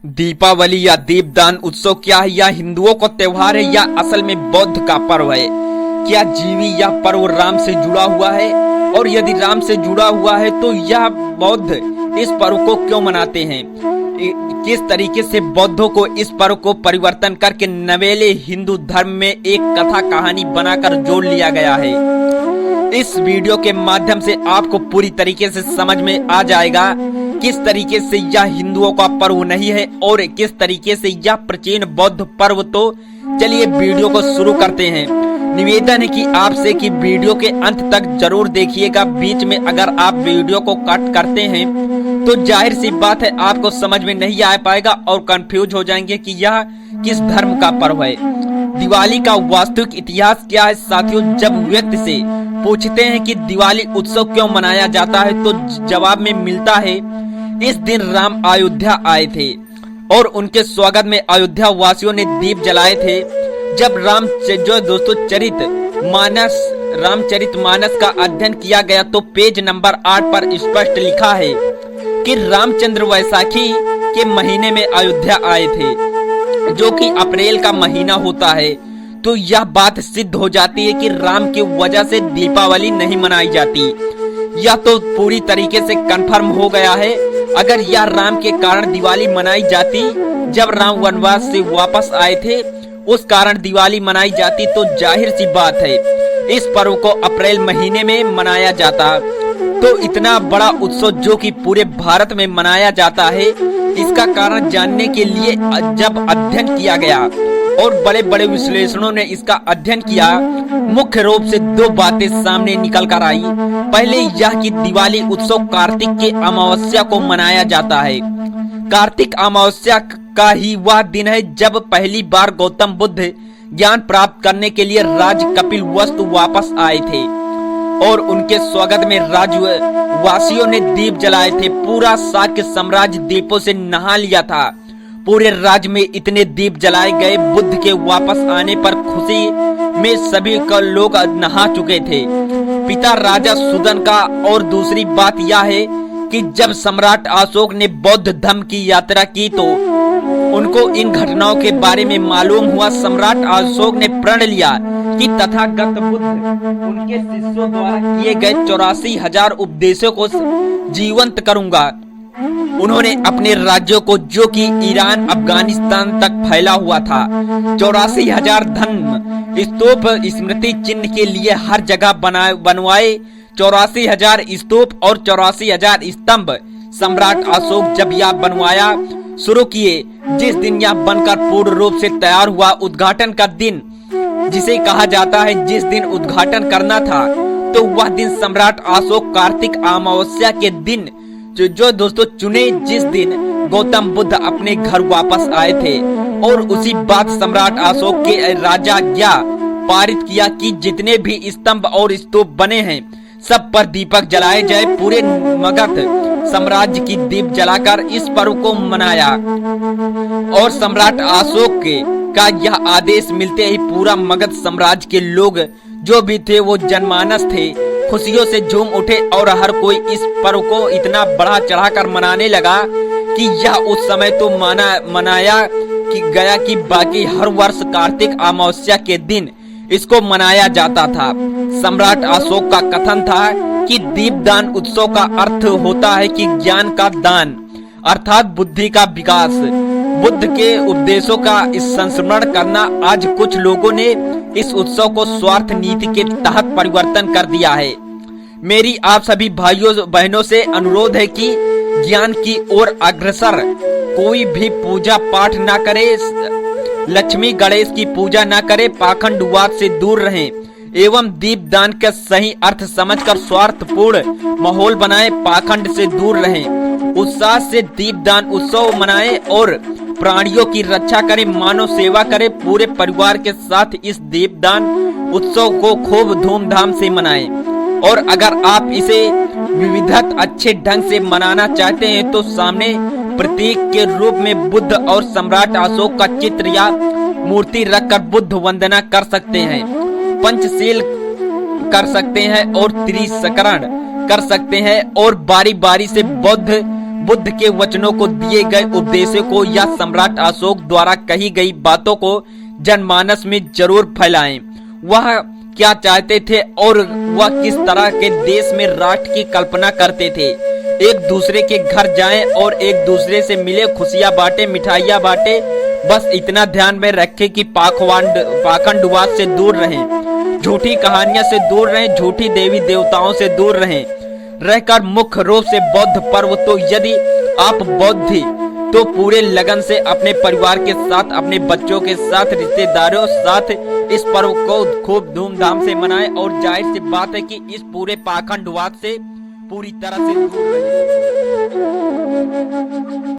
दीपावली या दीपदान उत्सव क्या है? या हिंदुओं का त्योहार है या असल में बौद्ध का पर्व है? क्या जीवी यह पर्व राम से जुड़ा हुआ है? और यदि राम से जुड़ा हुआ है तो यह बौद्ध इस पर्व को क्यों मनाते हैं? किस तरीके से बौद्धों को इस पर्व को परिवर्तन करके नवेले हिंदू धर्म में एक कथा कहानी बनाकर जोड़ लिया गया है। इस वीडियो के माध्यम से आपको पूरी तरीके से समझ में आ जाएगा किस तरीके से यह हिंदुओं का पर्व नहीं है और किस तरीके से यह प्राचीन बौद्ध पर्व। तो चलिए वीडियो को शुरू करते हैं। निवेदन है कि आपसे कि वीडियो के अंत तक जरूर देखिएगा। बीच में अगर आप वीडियो को कट करते हैं तो जाहिर सी बात है आपको समझ में नहीं आ पाएगा और कंफ्यूज हो जाएंगे कि यह किस धर्म का पर्व है। दिवाली का वास्तविक इतिहास क्या है साथियों? जब व्यक्ति से पूछते हैं कि दिवाली उत्सव क्यों मनाया जाता है तो जवाब में मिलता है इस दिन राम अयोध्या आए थे और उनके स्वागत में अयोध्या वासियों ने दीप जलाए थे। जब रामचरित मानस का अध्ययन किया गया तो पेज नंबर 8 पर स्पष्ट लिखा है कि रामचंद्र वैसाखी के महीने में अयोध्या आए थे, जो कि अप्रैल का महीना होता है। तो यह बात सिद्ध हो जाती है कि राम की वजह से दीपावली नहीं मनाई जाती। यह तो पूरी तरीके से कंफर्म हो गया है। अगर यह राम के कारण दिवाली मनाई जाती, जब राम वनवास से वापस आए थे उस कारण दिवाली मनाई जाती, तो जाहिर सी बात है इस पर्व को अप्रैल महीने में मनाया जाता। तो इतना बड़ा उत्सव जो कि पूरे भारत में मनाया जाता है, इसका कारण जानने के लिए जब अध्ययन किया गया और बड़े बड़े विश्लेषणों ने इसका अध्ययन किया, मुख्य रूप से दो बातें सामने निकल कर आई। पहले यह कि दिवाली उत्सव कार्तिक के अमावस्या को मनाया जाता है। कार्तिक अमावस्या का ही वह दिन है जब पहली बार गौतम बुद्ध ज्ञान प्राप्त करने के लिए राज कपिलवस्तु वापस आए थे और उनके स्वागत में राज्यवासियों ने दीप जलाए थे। पूरा शाक्य साम्राज्य दीपों से नहा लिया था। पूरे राज्य में इतने दीप जलाए गए, बुद्ध के वापस आने पर खुशी में सभी का लोग नहा चुके थे, पिता राजा सुदन का। और दूसरी बात यह है कि जब सम्राट अशोक ने बौद्ध धर्म की यात्रा की तो उनको इन घटनाओं के बारे में मालूम हुआ। सम्राट अशोक ने प्रण लिया कि तथागत बुद्ध उनके शिष्यों द्वारा किए गए 84,000 उपदेशों को जीवंत करूंगा। उन्होंने अपने राज्यों को, जो कि ईरान अफगानिस्तान तक फैला हुआ था, 84,000 धर्म स्तूप स्मृति चिन्ह के लिए हर जगह बनवाए। 84,000 स्तूप और 84,000 स्तंभ सम्राट अशोक जब यह बनवाया शुरू किए, जिस दिन यह बनकर पूर्ण रूप से तैयार हुआ, उद्घाटन का दिन जिसे कहा जाता है, जिस दिन उद्घाटन करना था, तो वह दिन सम्राट अशोक कार्तिक अमावस्या के दिन जो दोस्तों चुने, जिस दिन गौतम बुद्ध अपने घर वापस आए थे। और उसी बात सम्राट अशोक के राजाज्ञा पारित किया कि जितने भी स्तंभ और स्तूप बने हैं सब पर दीपक जलाए जाए। पूरे मगध साम्राज्य की दीप जलाकर इस पर्व को मनाया और सम्राट अशोक का यह आदेश मिलते ही पूरा मगध साम्राज्य के लोग जो भी थे वो जनमानस थे, खुशियों से झूम उठे और हर कोई इस पर्व को इतना बढ़ा चढ़ाकर मनाने लगा कि यह उस समय तो मनाया कि गया कि बाकी हर वर्ष कार्तिक अमावस्या के दिन इसको मनाया जाता था। सम्राट अशोक का कथन था कि दीपदान उत्सव का अर्थ होता है कि ज्ञान का दान अर्थात बुद्धि का विकास, बुद्ध के उपदेशों का संस्मरण करना। आज कुछ लोगों ने इस उत्सव को स्वार्थ नीति के तहत परिवर्तन कर दिया है। मेरी आप सभी भाइयों बहनों से अनुरोध है कि ज्ञान की ओर अग्रसर कोई भी पूजा पाठ न करे, लक्ष्मी गणेश की पूजा न करे, पाखंडवाद से दूर रहें एवं दीपदान का सही अर्थ समझकर स्वार्थपूर्ण माहौल बनाएं, पाखंड से दूर रहें, उत्साह से दीपदान उत्सव मनाएं और प्राणियों की रक्षा करें, मानव सेवा करें। पूरे परिवार के साथ इस दीपदान उत्सव को खूब धूमधाम से मनाएं। और अगर आप इसे विविधत अच्छे ढंग से मनाना चाहते हैं तो सामने प्रतीक के रूप में बुद्ध और सम्राट अशोक का चित्र या मूर्ति रखकर बुद्ध वंदना कर सकते हैं, पंचशील कर सकते हैं और त्रिसकरण कर सकते हैं और बारी बारी से बुद्ध के वचनों को, दिए गए उपदेशों को या सम्राट अशोक द्वारा कही गई बातों को जनमानस में जरूर फैलाएं। वह क्या चाहते थे और वह किस तरह के देश में राष्ट्र की कल्पना करते थे। एक दूसरे के घर जाएं और एक दूसरे से मिले, खुशियां बांटे, मिठाइयां बांटे। बस इतना ध्यान में रखें कि पाखंडवाद से दूर रहें, झूठी कहानियां से दूर रहें, झूठी देवी देवताओं से दूर रहें, रहकर मुख्य रूप से बौद्ध पर्व। तो यदि आप बौद्ध थे तो पूरे लगन से अपने परिवार के साथ, अपने बच्चों के साथ, रिश्तेदारों के साथ इस पर्व को खूब धूमधाम से मनाएं और जाहिर सी बात है कि इस पूरे पाखंडवाद से पूरी तरह से दूर रहें।